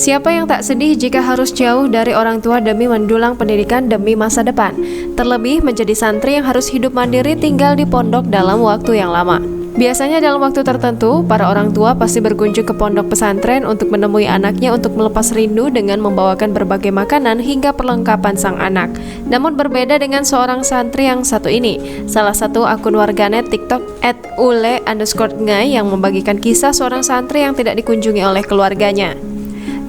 Siapa yang tak sedih jika harus jauh dari orang tua demi mendulang pendidikan demi masa depan? Terlebih menjadi santri yang harus hidup mandiri tinggal di pondok dalam waktu yang lama. Biasanya dalam waktu tertentu, para orang tua pasti berkunjung ke pondok pesantren untuk menemui anaknya untuk melepas rindu dengan membawakan berbagai makanan hingga perlengkapan sang anak. Namun berbeda dengan seorang santri yang satu ini, salah satu akun warganet TikTok @ule_ngai yang membagikan kisah seorang santri yang tidak dikunjungi oleh keluarganya.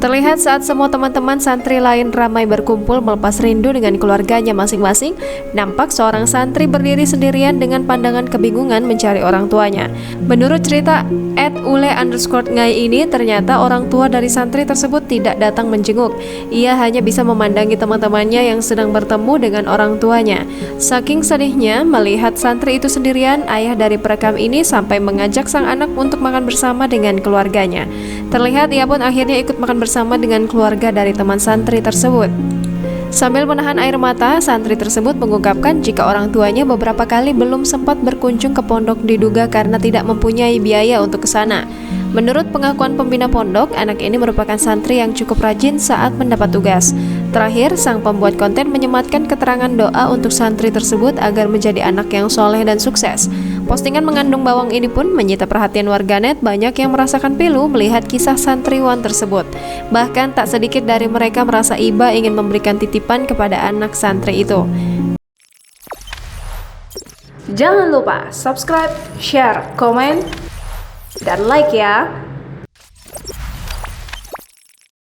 Terlihat saat semua teman-teman santri lain ramai berkumpul melepas rindu dengan keluarganya masing-masing, nampak seorang santri berdiri sendirian dengan pandangan kebingungan mencari orang tuanya. Menurut cerita @ule_ngai ini, ternyata orang tua dari santri tersebut tidak datang menjenguk. Ia hanya bisa memandangi teman-temannya yang sedang bertemu dengan orang tuanya. Saking sedihnya melihat santri itu sendirian, ayah dari perekam ini sampai mengajak sang anak untuk makan bersama dengan keluarganya. Terlihat ia pun akhirnya ikut makan bersama dengan keluarga dari teman santri tersebut. Sambil menahan air mata, santri tersebut mengungkapkan jika orang tuanya beberapa kali belum sempat berkunjung ke pondok diduga karena tidak mempunyai biaya untuk ke sana. Menurut pengakuan pembina pondok, anak ini merupakan santri yang cukup rajin saat mendapat tugas. Terakhir, sang pembuat konten menyematkan keterangan doa untuk santri tersebut agar menjadi anak yang soleh dan sukses. Postingan mengandung bawang ini pun menyita perhatian warganet. Banyak yang merasakan pilu melihat kisah santriwan tersebut. Bahkan tak sedikit dari mereka merasa iba ingin memberikan titipan kepada anak santri itu. Jangan lupa subscribe, share, komen, dan like ya.